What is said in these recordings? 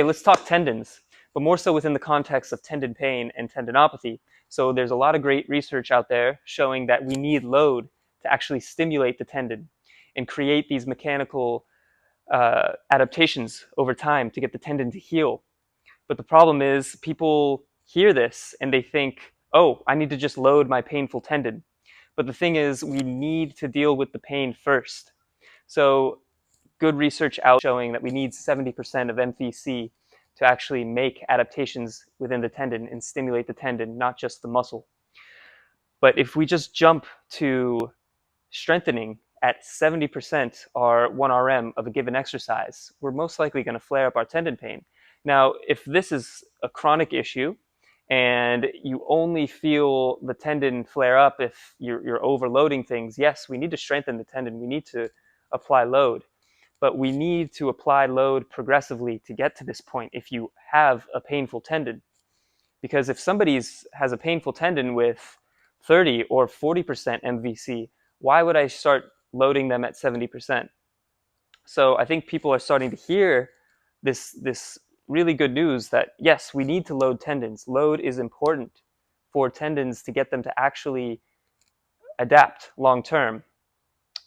Okay, let's talk tendons, but more so within the context of tendon pain and tendinopathy. So there's a lot of great research out there showing that we need load to actually stimulate the tendon and create these mechanical adaptations over time to get the tendon to heal. But the problem is people hear this and they think, oh, I need to just load my painful tendon. But the thing is, we need to deal with the pain first. So good research out showing that we need 70% of MVC to actually make adaptations within the tendon and stimulate the tendon, not just the muscle. But if we just jump to strengthening at 70% or 1 RM of a given exercise, we're most likely going to flare up our tendon pain. Now, if this is a chronic issue and you only feel the tendon flare up if you're overloading things, yes, we need to strengthen the tendon. We need to apply load. But we need to apply load progressively to get to this point if you have a painful tendon. Because if somebody has a painful tendon with 30 or 40% MVC, why would I start loading them at 70%? So I think people are starting to hear this really good news that, yes, we need to load tendons. Load is important for tendons to get them to actually adapt long term.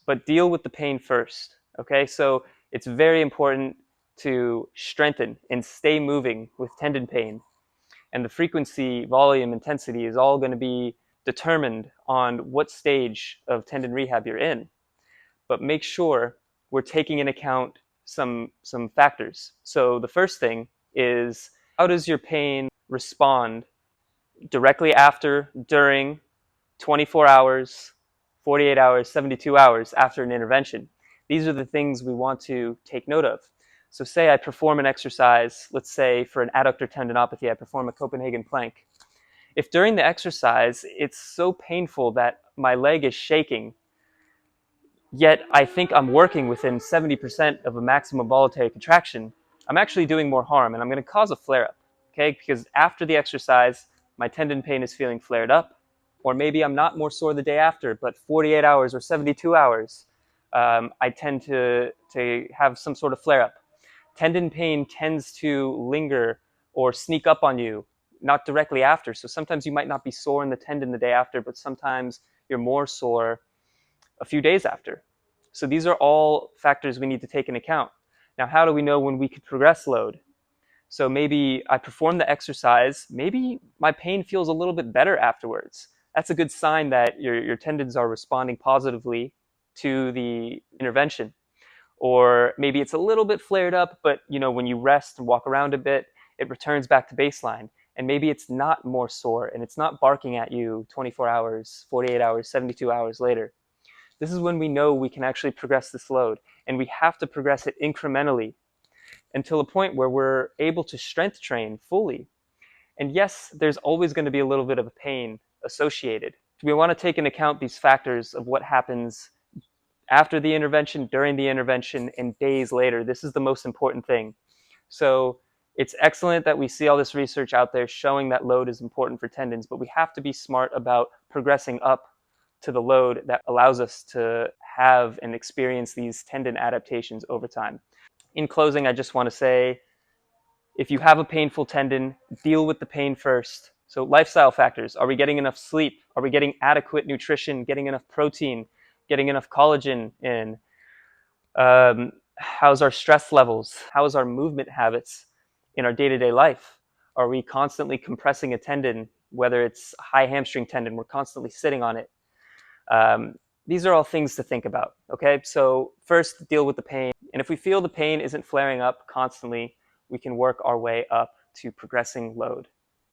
But deal with the pain first. Okay, so it's very important to strengthen and stay moving with tendon pain. And the frequency, volume, intensity is all going to be determined on what stage of tendon rehab you're in. But make sure we're taking into account some factors. So the first thing is, how does your pain respond directly after, during, 24 hours, 48 hours, 72 hours after an intervention? These are the things we want to take note of. So say I perform an exercise, let's say for an adductor tendinopathy, I perform a Copenhagen plank. If during the exercise, it's so painful that my leg is shaking, yet I think I'm working within 70% of a maximum voluntary contraction, I'm actually doing more harm and I'm going to cause a flare-up, okay? Because after the exercise, my tendon pain is feeling flared up, or maybe I'm not more sore the day after, but 48 hours or 72 hours, I tend to have some sort of flare-up. Tendon pain tends to linger or sneak up on you, not directly after. So sometimes you might not be sore in the tendon the day after, but sometimes you're more sore a few days after. So these are all factors we need to take into account. Now, how do we know when we could progress load? So maybe I perform the exercise, maybe my pain feels a little bit better afterwards. That's a good sign that your tendons are responding positively to the intervention. Or maybe it's a little bit flared up, but when you rest and walk around a bit, it returns back to baseline. And maybe it's not more sore and it's not barking at you 24 hours, 48 hours, 72 hours later. This is when we know we can actually progress this load, and we have to progress it incrementally until a point where we're able to strength train fully. And yes, there's always going to be a little bit of a pain associated. We want to take into account these factors of what happens after the intervention, during the intervention, and days later. This is the most important thing. So it's excellent that we see all this research out there showing that load is important for tendons, but we have to be smart about progressing up to the load that allows us to have and experience these tendon adaptations over time. In closing, I just want to say, if you have a painful tendon, deal with the pain first. So lifestyle factors: are we getting enough sleep? Are we getting adequate nutrition, getting enough protein, getting enough collagen in? How's our stress levels? How's our movement habits in our day-to-day life? Are we constantly compressing a tendon, whether it's a high hamstring tendon, we're constantly sitting on it? These are all things to think about, okay? So first, deal with the pain. And if we feel the pain isn't flaring up constantly, we can work our way up to progressing load.